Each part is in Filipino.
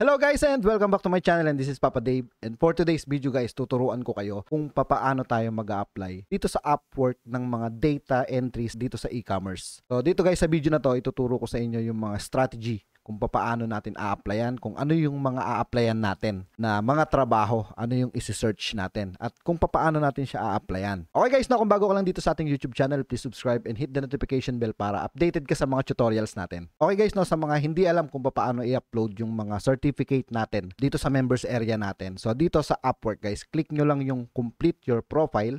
Hello guys and welcome back to my channel, and this is Papa Dave, and for today's video guys, tuturuan ko kayo kung papaano tayo mag-a-apply dito sa Upwork ng mga data entries dito sa e-commerce. So dito guys, sa video na to, ituturo ko sa inyo yung mga strategy kung papaano natin a-applyan, kung ano yung mga a-applyan natin na mga trabaho, ano yung isi-search natin, at kung papaano natin siya a-applyan. Okay guys, na kung bago ka lang dito sa ating YouTube channel, please subscribe and hit the notification bell para updated ka sa mga tutorials natin. Okay guys, no, sa mga hindi alam kung papaano i-upload yung mga certificate natin dito sa members area natin. So dito sa Upwork guys, click nyo lang yung complete your profile.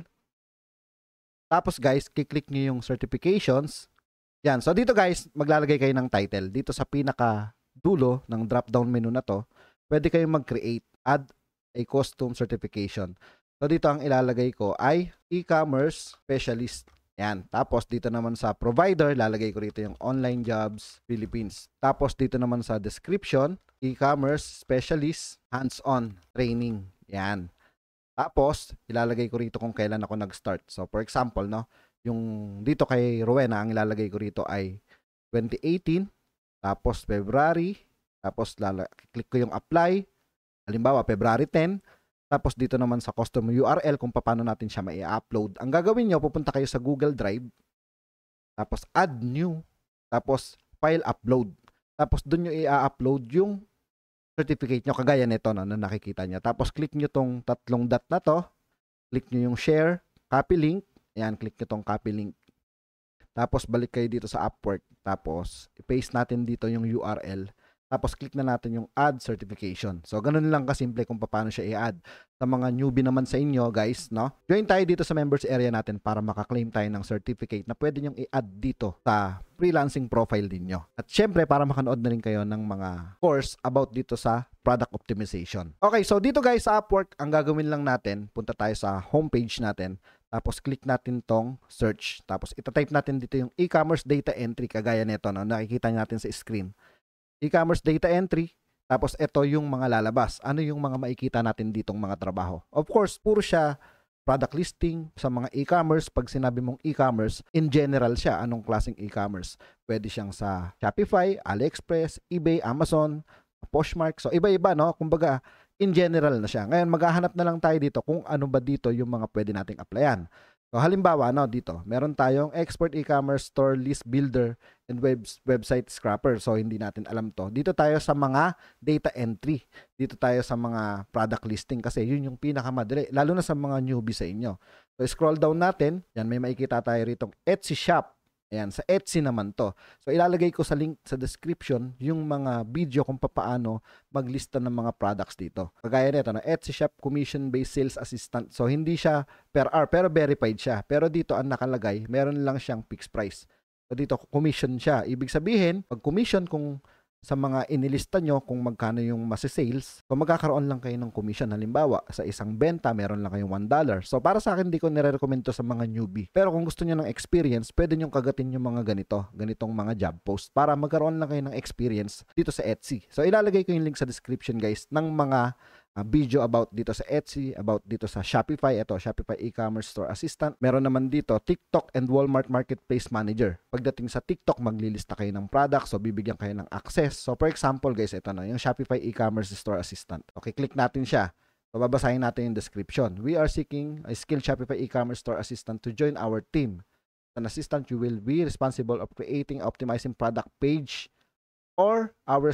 Tapos guys, click nyo yung certifications. Yan. So dito guys, maglalagay kayo ng title. Dito sa pinaka dulo ng drop down menu na to, pwede kayong mag-create, add a custom certification. So dito ang ilalagay ko ay e-commerce specialist. Yan. Tapos dito naman sa provider, lalagay ko rito yung Online Jobs Philippines. Tapos dito naman sa description, e-commerce specialist hands-on training. Yan. Tapos ilalagay ko rito kung kailan ako nag-start. So for example, no, yung dito kay Rowena, ang ilalagay ko rito ay 2018, tapos February, tapos click ko yung apply, halimbawa February 10, tapos dito naman sa custom URL kung paano natin siya mai-upload. Ang gagawin nyo, pupunta kayo sa Google Drive, tapos add new, tapos file upload. Tapos doon nyo i-upload yung certificate nyo, kagaya nito na nakikita nyo. Tapos click nyo tong tatlong dot na to, click nyo yung share, copy link. Yan, click nyo tong copy link. Tapos balik kayo dito sa Upwork. Tapos i-paste natin dito yung URL. Tapos click na natin yung add certification. So ganun lang kasimple kung paano siya i-add. Sa mga newbie naman sa inyo guys, no? Join tayo dito sa members area natin para makaklaim tayo ng certificate na pwede nyong i-add dito sa freelancing profile din nyo. At syempre para makanood na rin kayo ng mga course about dito sa product optimization. Okay, so dito guys sa Upwork, ang gagawin lang natin, punta tayo sa homepage natin. Tapos click natin tong search. Tapos itatype natin dito yung e-commerce data entry, kagaya nito, no? Nakikita natin sa screen. E-commerce data entry. Tapos ito yung mga lalabas. Ano yung mga makikita natin ditong mga trabaho? Of course, puro siya product listing sa mga e-commerce. Pag sinabi mong e-commerce, in general siya. Anong klaseng e-commerce? Pwede siyang sa Shopify, AliExpress, eBay, Amazon, Poshmark. So iba-iba, no? Kumbaga, in general na siya. Ngayon, maghahanap na lang tayo dito kung ano ba dito yung mga pwede nating applyan. So, halimbawa, no, dito, meron tayong export e-commerce store list builder and website scrapper. So, hindi natin alam to. Dito tayo sa mga data entry. Dito tayo sa mga product listing kasi yun yung pinakamadali, lalo na sa mga newbie sa inyo. So, scroll down natin. Yan, may makikita tayo rito Etsy shop. Ayan, sa Etsy naman to. So, ilalagay ko sa link sa description yung mga video kung paano maglista ng mga products dito. Kagaya nito, na Etsy Shop Commission-Based Sales Assistant. So, hindi siya per hour, pero verified siya. Pero dito, ang nakalagay, meron lang siyang fixed price. So, dito, commission siya. Ibig sabihin, pag commission, kung sa mga inilista nyo kung magkano yung masisales, so magkakaroon lang kayo ng commission. Halimbawa, sa isang benta, meron lang kayong $1. So, para sa akin, di ko nire-recommend to sa mga newbie. Pero kung gusto nyo ng experience, pwede nyo kagatin yung mga ganitong mga job post para magkaroon lang kayo ng experience dito sa Etsy. So, ilalagay ko yung link sa description, guys, ng mga video about dito sa Etsy, about dito sa Shopify. Ito, Shopify e-commerce store assistant. Meron naman dito TikTok and Walmart marketplace manager. Pagdating sa TikTok, maglilista kayo ng products, so bibigyan kayo ng access. So for example guys, ito na yung Shopify e-commerce store assistant. Okay, click natin siya. So babasahin natin yung description. We are seeking a skilled Shopify e-commerce store assistant to join our team. As an assistant, you will be responsible of creating, optimizing product page or our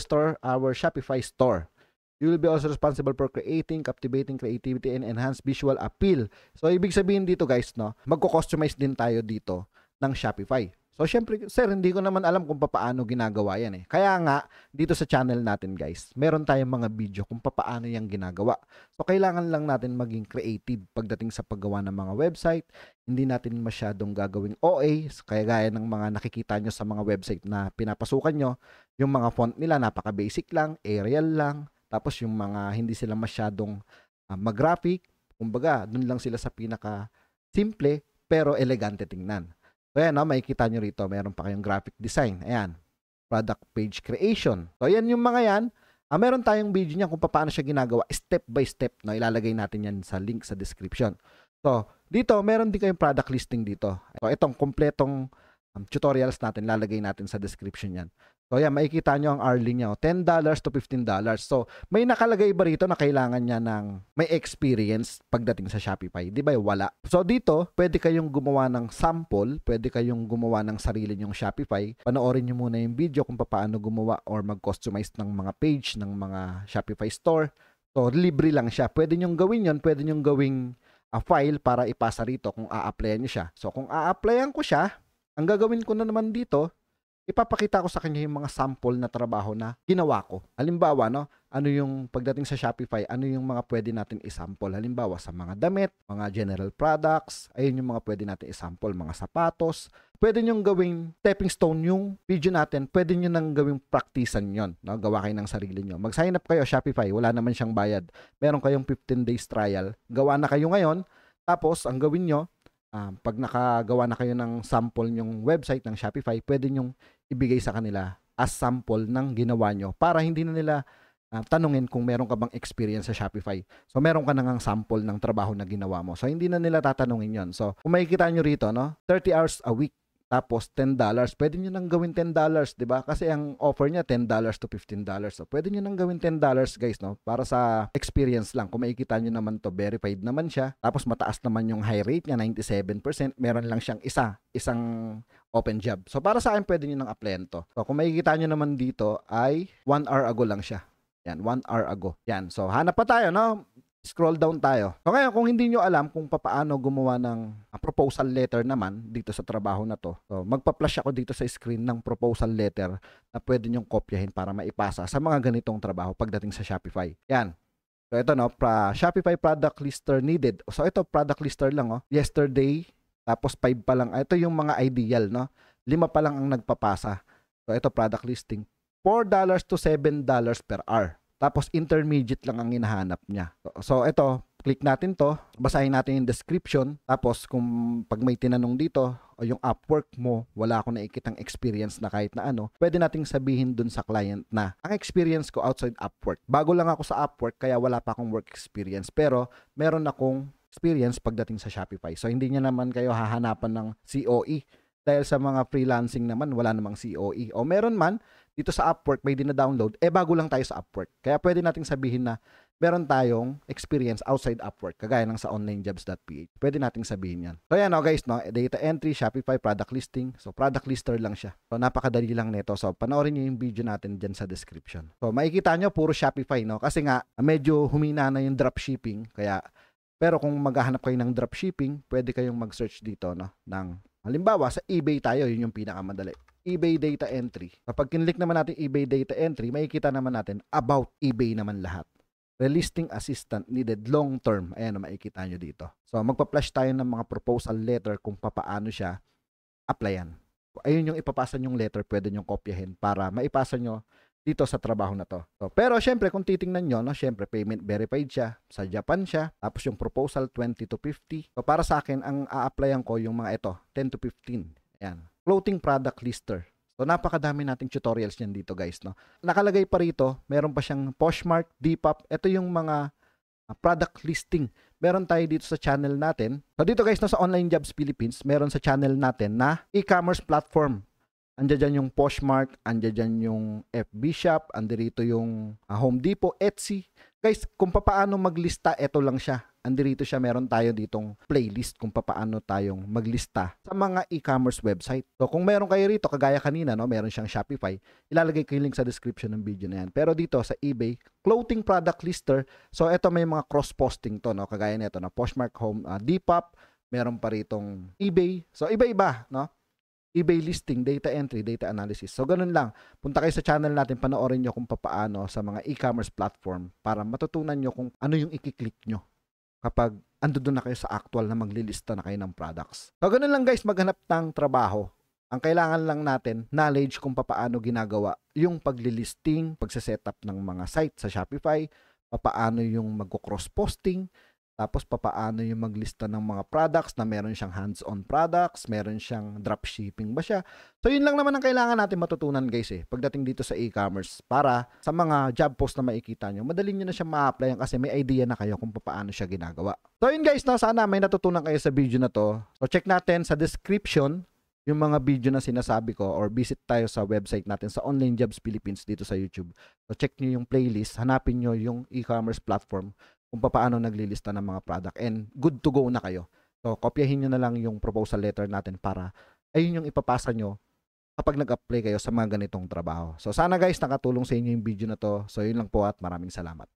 Shopify store. You will be also responsible for creating, captivating creativity and enhance visual appeal. So, ibig sabihin dito guys, no, magko-customize din tayo dito ng Shopify. So, syempre, sir, hindi ko naman alam kung paano ginagawa yan eh. Kaya nga, dito sa channel natin guys, meron tayong mga video kung paano yan ginagawa. So, kailangan lang natin maging creative pagdating sa paggawa ng mga website. Hindi natin masyadong gagawing OA, kaya gaya ng mga nakikita nyo sa mga website na pinapasukan nyo. Yung mga font nila, napaka-basic lang, Arial lang. Tapos yung mga hindi sila masyadong mag-graphic, kumbaga, dun lang sila sa pinaka-simple pero elegante tingnan. So ayan, no, makikita nyo rito, meron pa kayong graphic design. Ayan, product page creation. So ayan yung mga yan. Meron tayong video niya kung paano siya ginagawa, step by step. No? Ilalagay natin yan sa link sa description. So, dito, meron din kayong product listing dito. So, itong kompletong tutorials natin, lalagay natin sa description yan. So yan, makikita nyo ang hourly niya, $10 to $15. So may nakalagay ba rito na kailangan niya ng may experience pagdating sa Shopify? Di ba? Wala. So dito, pwede kayong gumawa ng sample, pwede kayong gumawa ng sarili nyong Shopify. Panoorin nyo muna yung video kung paano gumawa or mag-customize ng mga page ng mga Shopify store. So libre lang siya. Pwede nyong gawin yon, pwede nyong gawing file para ipasa rito kung a-applyan nyo siya. So kung a-applyan ko siya, ang gagawin ko na naman dito, ipapakita ko sa kanya yung mga sample na trabaho na ginawa ko. Halimbawa, no, ano yung pagdating sa Shopify, ano yung mga pwede natin isample. Halimbawa, sa mga damit, mga general products, ayun yung mga pwede natin isample, mga sapatos. Pwede nyong gawing stepping stone yung video natin, pwede nyo nang gawing practicean yon, no? Gawa kayo ng sarili nyo. Mag-sign up kayo Shopify, wala naman siyang bayad. Meron kayong 15 days trial. Gawa na kayo ngayon, tapos ang gawin nyo, pag nakagawa na kayo ng sample yung website ng Shopify, pwede nyong ibigay sa kanila as sample ng ginawa nyo para hindi na nila tanungin kung meron ka bang experience sa Shopify. So meron ka nang sample ng trabaho na ginawa mo. So hindi na nila tatanungin yon. So kung makikita nyo rito, no, 30 hours a week. Tapos $10, pwede nyo nang gawin $10, 'di ba? Kasi ang offer niya $10 to $15. So pwede nyo nang gawin $10, guys, no? Para sa experience lang. Kung makikita nyo naman to, verified naman siya. Tapos mataas naman yung high rate niya, 97%. Meron lang siyang isang open job. So para sa akin, pwede nyo nang applyan to. So kung makikita nyo naman dito ay 1 hour ago lang siya. Yan, 1 hour ago. Yan. So hanap pa tayo, no? Scroll down tayo. So ngayon, kung hindi nyo alam kung paano gumawa ng proposal letter naman dito sa trabaho na to, so magpa-flash ako dito sa screen ng proposal letter na pwede nyong kopyahin para maipasa sa mga ganitong trabaho pagdating sa Shopify. Yan. So ito, no, Shopify product lister needed. So ito, product lister lang, oh. Yesterday, tapos 5 pa lang. Ito yung mga ideal, no? 5 pa lang ang nagpapasa. So ito, product listing. $4 to $7 per hour. Tapos intermediate lang ang hinahanap niya. So ito, click natin to, basahin natin yung description. Tapos kung pag may tinanong dito o yung Upwork mo, wala akong nakikitang experience na kahit na ano, pwede nating sabihin dun sa client na ang experience ko outside Upwork. Bago lang ako sa Upwork kaya wala pa akong work experience, pero meron akong experience pagdating sa Shopify. So hindi niya naman kayo hahanapan ng COE. Dahil sa mga freelancing naman, wala namang COE. O meron man, dito sa Upwork, may dina-download, bago lang tayo sa Upwork. Kaya pwede nating sabihin na meron tayong experience outside Upwork, kagaya ng sa onlinejobs.ph. Pwede nating sabihin yan. So yan, guys, no? Data entry, Shopify, product listing. So product lister lang siya. So napakadali lang nito. So panoorin nyo yung video natin dyan sa description. So makikita nyo, puro Shopify, no? Kasi nga, medyo humina na yung dropshipping. Pero kung maghahanap kayo ng dropshipping, pwede kayong mag-search dito, no? Halimbawa, sa eBay tayo, yun yung pinakamadali. eBay data entry. Kapag kinlik naman natin eBay data entry, makikita naman natin about eBay naman lahat. Relisting assistant needed long term. Ayan, makikita nyo dito. So, magpa-flash tayo ng mga proposal letter kung paano siya applyan. Ayun yung ipapasa nyong letter, pwede nyong kopyahin para maipasa nyo dito sa trabaho na to. So, pero syempre, kung titingnan nyo, no, syempre, payment verified siya. Sa Japan siya. Tapos yung proposal, 20 to 50. So, para sa akin, ang a-applyan ko yung mga ito, 10 to 15. Ayan. Floating product lister. So, napakadami nating tutorials niyan dito, guys, no? Nakalagay pa rito, meron pa siyang Poshmark, Depop. Ito yung mga product listing. Meron tayo dito sa channel natin. So, dito, guys, no, sa Online Jobs Philippines, meron sa channel natin na e-commerce platform. Andiyan dyan yung Poshmark, andiyan dyan yung FB Shop, andirito yung Home Depot, Etsy. Guys, kung paano maglista, eto lang siya. Andirito siya, meron tayo ditong playlist kung paano tayong maglista sa mga e-commerce website. So kung meron kayo rito, kagaya kanina, no, meron siyang Shopify, ilalagay ko yung link sa description ng video na yan. Pero dito sa eBay, clothing product lister, so eto may mga cross-posting to, no, kagaya nito, no, Poshmark, Home Depop, meron pa ritong eBay. So iba-iba, no? eBay listing, data entry, data analysis. So, ganun lang. Punta kayo sa channel natin, panoorin nyo kung paano sa mga e-commerce platform para matutunan nyo kung ano yung i-click nyo kapag ando doon na kayo sa actual na maglilista na kayo ng products. So, ganun lang, guys, maghanap ng trabaho. Ang kailangan lang natin, knowledge kung paano ginagawa yung paglilisting, pagsasetup ng mga site sa Shopify, paano yung mag-cross-posting, tapos paano yung maglista ng mga products na meron siyang hands-on products, meron siyang dropshipping ba siya. So yun lang naman ang kailangan natin matutunan, guys, pagdating dito sa e-commerce, para sa mga job post na makikita nyo, madali nyo na siya ma-applyan kasi may idea na kayo kung paano siya ginagawa. So yun, guys, no, sana may natutunan kayo sa video na to. So check natin sa description yung mga video na sinasabi ko, or visit tayo sa website natin sa Online Jobs Philippines dito sa YouTube. So check nyo yung playlist, hanapin nyo yung e-commerce platform kung paano naglilista ng mga product, and good to go na kayo. So kopyahin nyo na lang yung proposal letter natin para ayun yung ipapasa nyo kapag nag-apply kayo sa mga ganitong trabaho. So sana guys nakatulong sa inyo yung video na to. So yun lang po at maraming salamat.